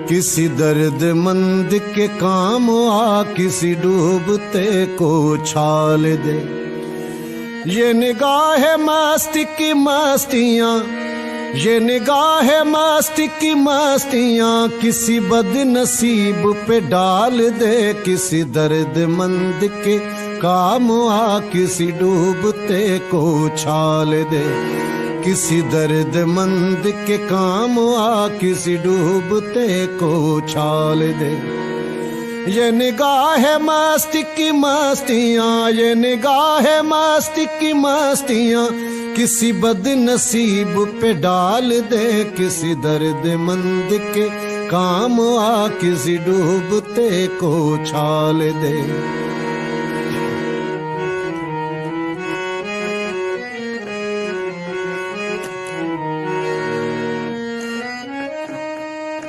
किसी दर्दमंद के काम आ, किसी डूबते को छाल दे। ये निगाह मस्ती की मस्तियाँ, ये निगाह मस्ती की मस्तियाँ किसी बदनसीब पे डाल दे। किसी दर्दमंद के काम आ, किसी डूबते को छाल दे। किसी दर्दमंद के काम आ, किसी डूबते को छाल दे। ये निगाह मस्ती की मस्तियाँ, ये निगाह मस्ती की मस्तियाँ किसी बदनसीब पे डाल दे। किसी दर्दमंद के काम आ, किसी डूबते को छाल दे।